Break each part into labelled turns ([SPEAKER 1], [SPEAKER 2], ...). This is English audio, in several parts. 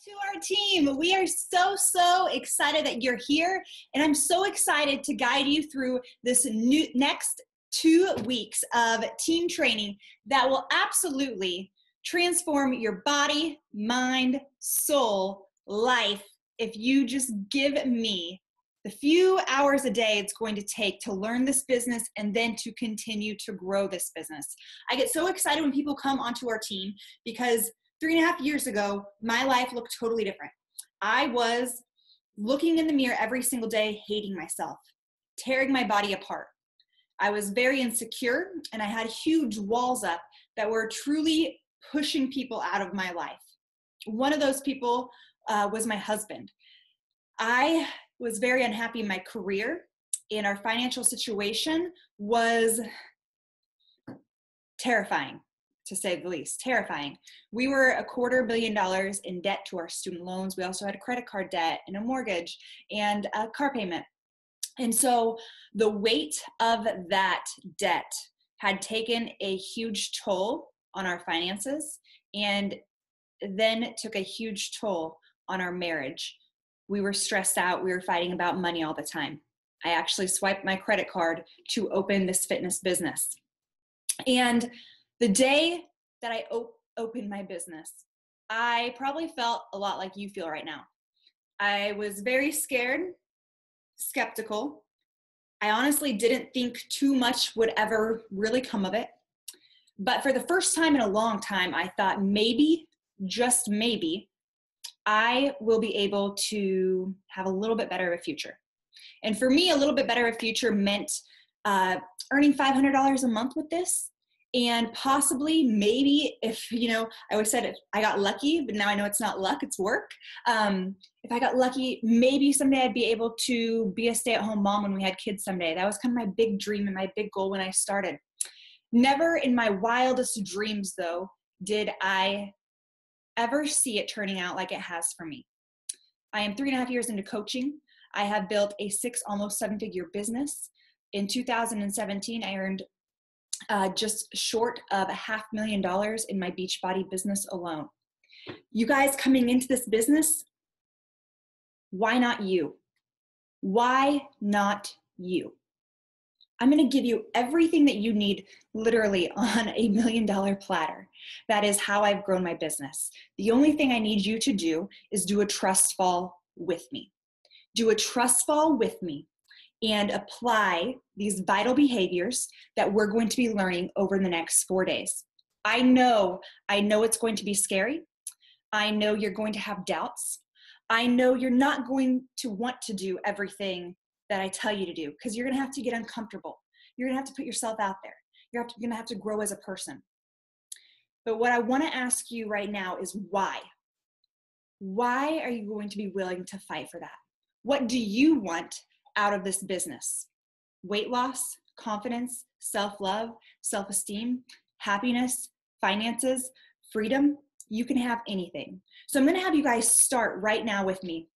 [SPEAKER 1] To our team. We are so excited that you're here, and I'm so excited to guide you through this next 2 weeks of team training that will absolutely transform your body, mind, soul, life if you just give me the few hours a day it's going to take to learn this business and then to continue to grow this business. I get so excited when people come onto our team because 3.5 years ago, my life looked totally different. I was looking in the mirror every single day, hating myself, tearing my body apart. I was very insecure, and I had huge walls up that were truly pushing people out of my life. One of those people was my husband. I was very unhappy in my career, and our financial situation was terrifying, to say the least. Terrifying. We were $250 million in debt to our student loans. We also had a credit card debt and a mortgage and a car payment. And so the weight of that debt had taken a huge toll on our finances, and then took a huge toll on our marriage. We were stressed out. We were fighting about money all the time. I actually swiped my credit card to open this fitness business. And the day that I opened my business, I probably felt a lot like you feel right now. I was very scared, skeptical. I honestly didn't think too much would ever really come of it. But for the first time in a long time, I thought maybe, just maybe, I will be able to have a little bit better of a future. And for me, a little bit better of a future meant earning $500 a month with this. And possibly, maybe, if, I always said if I got lucky, but now I know it's not luck, it's work. If I got lucky, maybe someday I'd be able to be a stay-at-home mom when we had kids someday. That was kind of my big dream and my big goal when I started. Never in my wildest dreams, though, did I ever see it turning out like it has for me. I am 3.5 years into coaching. I have built a 6, almost 7-figure business. In 2017, I earned just short of $500,000 in my Beachbody business alone. You guys coming into this business, why not you? Why not you? I'm going to give you everything that you need literally on a $1 million platter. That is how I've grown my business. The only thing I need you to do is do a trust fall with me. Do a trust fall with me and apply these vital behaviors that we're going to be learning over the next 4 days. I know it's going to be scary. I know you're going to have doubts. I know you're not going to want to do everything that I tell you to do, because you're going to have to get uncomfortable. You're going to have to put yourself out there. You're going to have to grow as a person. But what I want to ask you right now is why? Why are you going to be willing to fight for that? What do you want out of this business? Weight loss, confidence, self-love, self-esteem, happiness, finances, freedom. You can have anything. So I'm going to have you guys start right now with me.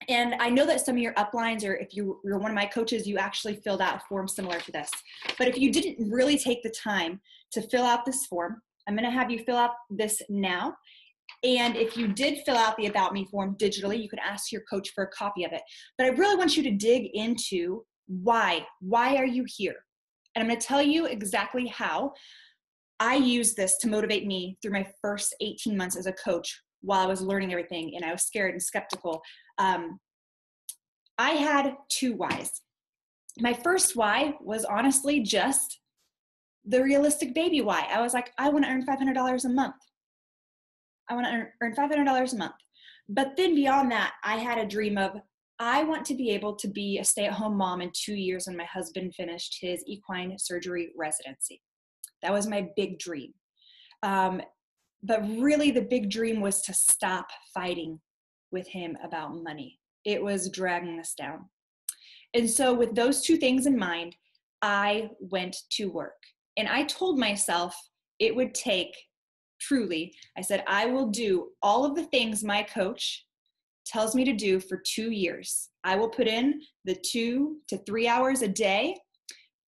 [SPEAKER 1] And I know that some of your uplines, or if you're one of my coaches, you actually filled out a form similar to this. But if you didn't really take the time to fill out this form, I'm going to have you fill out this now. And if you did fill out the About Me form digitally, you could ask your coach for a copy of it. But I really want you to dig into why. Why are you here? And I'm going to tell you exactly how I used this to motivate me through my first 18 months as a coach while I was learning everything and I was scared and skeptical. I had 2 whys. My first why was honestly just the realistic baby why. I was like, I want to earn $500 a month. I want to earn $500 a month. But then beyond that, I had a dream of, I want to be able to be a stay-at-home mom in 2 years when my husband finished his equine surgery residency. That was my big dream. But really the big dream was to stop fighting with him about money. It was dragging us down. And so with those 2 things in mind, I went to work. And I told myself it would take, truly, I said, I will do all of the things my coach tells me to do for 2 years. I will put in the 2 to 3 hours a day,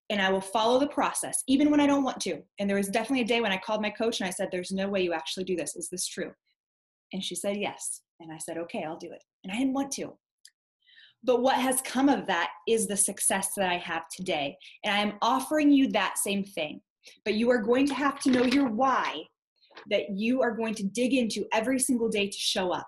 [SPEAKER 1] and I will follow the process, even when I don't want to. And there was definitely a day when I called my coach and I said, there's no way you actually do this. Is this true? And she said, yes. And I said, okay, I'll do it. And I didn't want to. But what has come of that is the success that I have today. And I am offering you that same thing. But you are going to have to know your why, that you are going to dig into every single day to show up.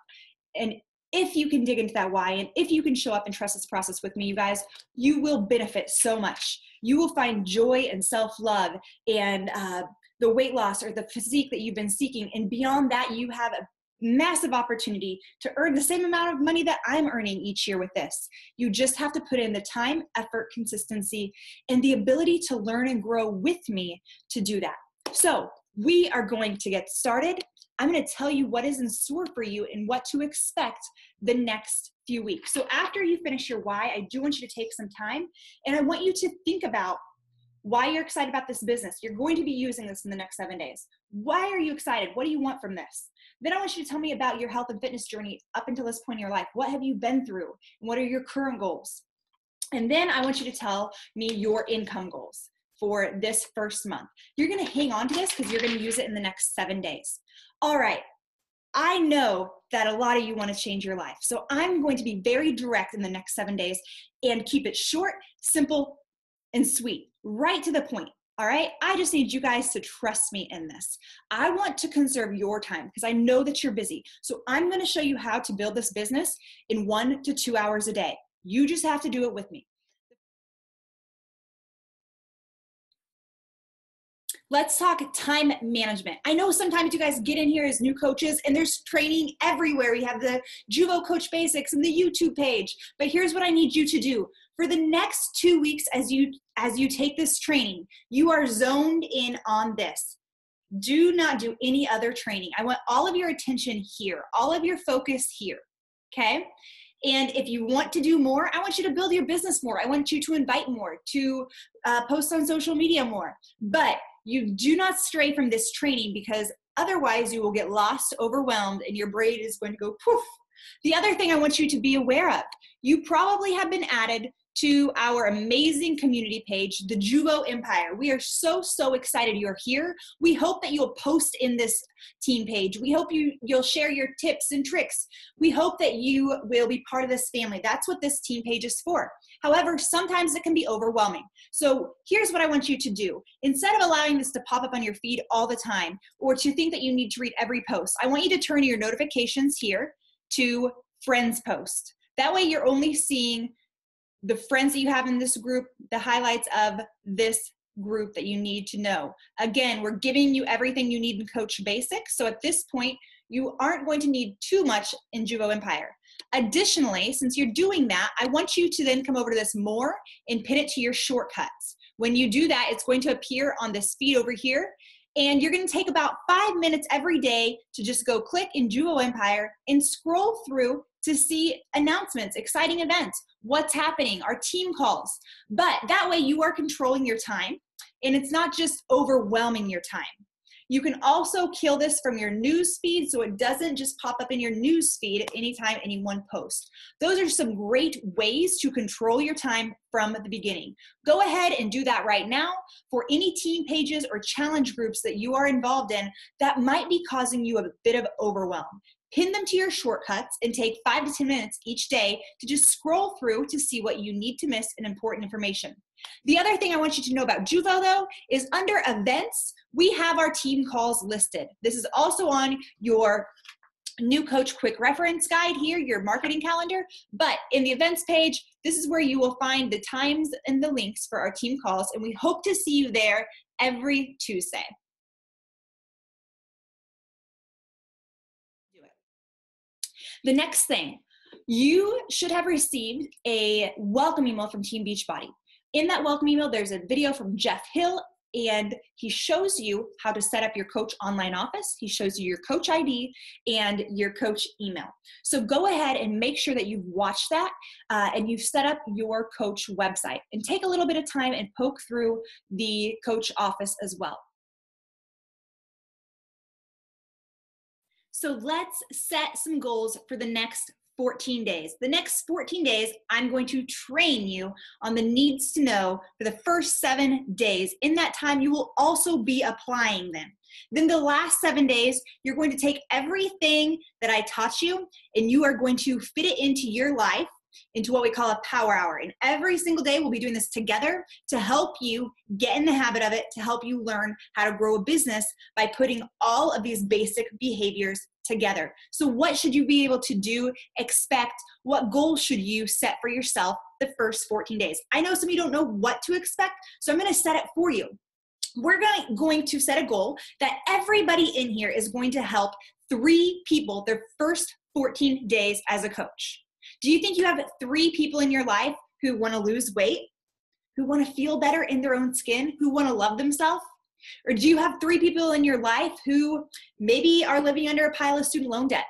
[SPEAKER 1] And if you can dig into that why, and if you can show up and trust this process with me, you guys, you will benefit so much. You will find joy and self-love and the weight loss or the physique that you've been seeking. And beyond that, you have a massive opportunity to earn the same amount of money that I'm earning each year with this. You just have to put in the time, effort, consistency, and the ability to learn and grow with me to do that. So we are going to get started. I'm going to tell you what is in store for you and what to expect the next few weeks. So after you finish your why, I do want you to take some time and I want you to think about why you're excited about this business. You're going to be using this in the next 7 days. Why are you excited? What do you want from this? Then I want you to tell me about your health and fitness journey up until this point in your life. What have you been through? And what are your current goals? And then I want you to tell me your income goals for this first month. You're going to hang on to this because you're going to use it in the next 7 days. All right. I know that a lot of you want to change your life. So I'm going to be very direct in the next 7 days and keep it short, simple, and sweet, right to the point. All right. I just need you guys to trust me in this. I want to conserve your time because I know that you're busy. So I'm going to show you how to build this business in 1 to 2 hours a day. You just have to do it with me. Let's talk time management. I know sometimes you guys get in here as new coaches and there's training everywhere. We have the Juvo Coach Basics and the YouTube page. But here's what I need you to do. For the next 2 weeks as you take this training, you are zoned in on this. Do not do any other training. I want all of your attention here, all of your focus here, okay? And if you want to do more, I want you to build your business more. I want you to invite more, to post on social media more. But you do not stray from this training because otherwise you will get lost, overwhelmed, and your brain is going to go poof. The other thing I want you to be aware of, you probably have been added to our amazing community page, the Juvo Empire. We are so, so excited you're here. We hope that you'll post in this team page. We hope you'll share your tips and tricks. We hope that you will be part of this family. That's what this team page is for. However, sometimes it can be overwhelming. So here's what I want you to do. Instead of allowing this to pop up on your feed all the time or to think that you need to read every post, I want you to turn your notifications here to friends post. That way you're only seeing the friends that you have in this group, the highlights of this group that you need to know. Again, we're giving you everything you need in Coach Basics. So at this point, you aren't going to need too much in Juvo Empire. Additionally, since you're doing that, I want you to then come over to this more and pin it to your shortcuts. When you do that, it's going to appear on this feed over here. And you're going to take about 5 minutes every day to just go click in Juvo Empire and scroll through to see announcements, exciting events, what's happening, our team calls. But that way you are controlling your time and it's not just overwhelming your time. You can also kill this from your news feed so it doesn't just pop up in your news feed at any time anyone posts. Those are some great ways to control your time from the beginning. Go ahead and do that right now for any team pages or challenge groups that you are involved in that might be causing you a bit of overwhelm. Pin them to your shortcuts and take 5 to 10 minutes each day to just scroll through to see what you need to miss and important information. The other thing I want you to know about Juvo though is under events, we have our team calls listed. This is also on your new coach quick reference guide here, your marketing calendar, but in the events page, this is where you will find the times and the links for our team calls, and we hope to see you there every Tuesday. The next thing, you should have received a welcome email from Team Beachbody. In that welcome email, there's a video from Jeff Hill, and he shows you how to set up your coach online office. He shows you your coach ID and your coach email. So go ahead and make sure that you've watched that and you've set up your coach website. And take a little bit of time and poke through the coach office as well. So let's set some goals for the next 14 days. The next 14 days, I'm going to train you on the needs to know for the first 7 days. In that time, you will also be applying them. Then the last 7 days, you're going to take everything that I taught you and you are going to fit it into your life, into what we call a power hour. And every single day we'll be doing this together to help you get in the habit of it, to help you learn how to grow a business by putting all of these basic behaviors together. So what should you be able to do, expect? What goals should you set for yourself the first 14 days? I know some of you don't know what to expect, so I'm going to set it for you. We're going to set a goal that everybody in here is going to help 3 people their first 14 days as a coach. Do you think you have 3 people in your life who want to lose weight, who want to feel better in their own skin, who want to love themselves? Or do you have 3 people in your life who maybe are living under a pile of student loan debt?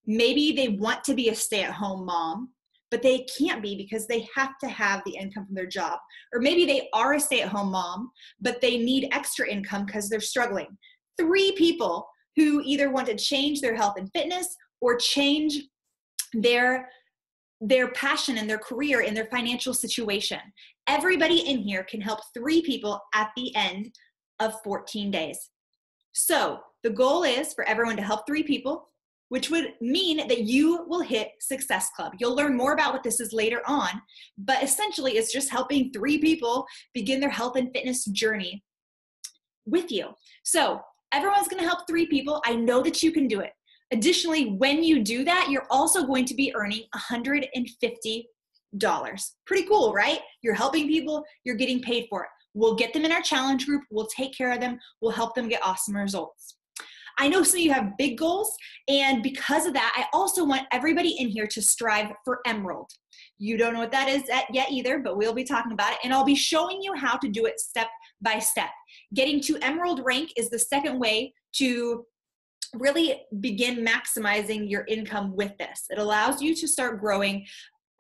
[SPEAKER 1] Maybe they want to be a stay-at-home mom, but they can't be because they have to have the income from their job. Or maybe they are a stay-at-home mom, but they need extra income because they're struggling. 3 people who either want to change their health and fitness or change their passion and their career and their financial situation. Everybody in here can help 3 people at the end of 14 days. So the goal is for everyone to help 3 people, which would mean that you will hit Success Club. You'll learn more about what this is later on, but essentially it's just helping 3 people begin their health and fitness journey with you. So everyone's gonna help 3 people. I know that you can do it. Additionally, when you do that, you're also going to be earning $150. Pretty cool, right? You're helping people, you're getting paid for it. We'll get them in our challenge group, we'll take care of them, we'll help them get awesome results. I know some of you have big goals, and because of that, I also want everybody in here to strive for Emerald. You don't know what that is yet either, but we'll be talking about it, and I'll be showing you how to do it step by step. Getting to Emerald rank is the second way to really begin maximizing your income with this. It allows you to start growing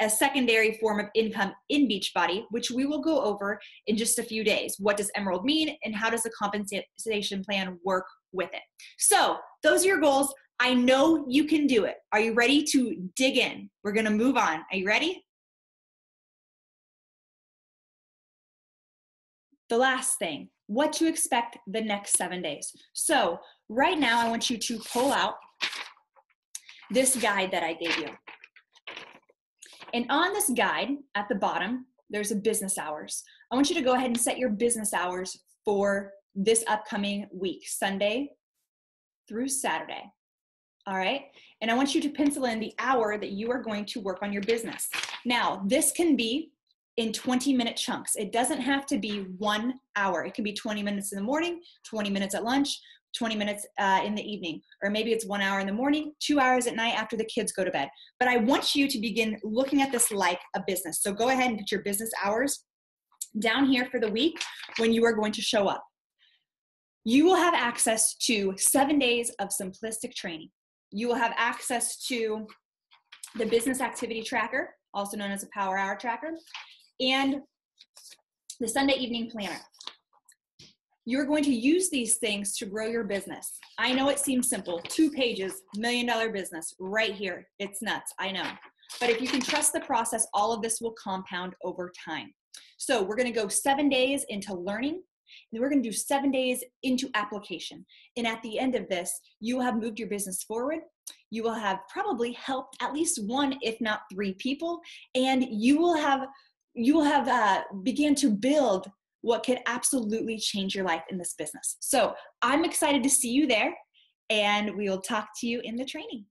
[SPEAKER 1] a secondary form of income in Beachbody, which we will go over in just a few days. What does Emerald mean and how does a compensation plan work with it? So those are your goals. I know you can do it. Are you ready to dig in? We're gonna move on. Are you ready? The last thing, what to expect the next 7 days. So right now, I want you to pull out this guide that I gave you. And on this guide, at the bottom, there's a business hours. I want you to go ahead and set your business hours for this upcoming week, Sunday through Saturday. All right? And I want you to pencil in the hour that you are going to work on your business. Now, this can be in 20-minute chunks. It doesn't have to be 1 hour. It can be 20 minutes in the morning, 20 minutes at lunch, 20 minutes in the evening, or maybe it's 1 hour in the morning, 2 hours at night after the kids go to bed. But I want you to begin looking at this like a business. So go ahead and put your business hours down here for the week when you are going to show up. You will have access to 7 days of simplistic training. You will have access to the business activity tracker, also known as a power hour tracker, and the Sunday evening planner. You're going to use these things to grow your business. I know it seems simple, 2 pages, $1 million business right here. It's nuts, I know. But if you can trust the process, all of this will compound over time. So we're gonna go 7 days into learning, and then we're gonna do 7 days into application. And at the end of this, you will have moved your business forward. You will have probably helped at least 1, if not 3 people, and you will have began to build what could absolutely change your life in this business. So I'm excited to see you there, and we will talk to you in the training.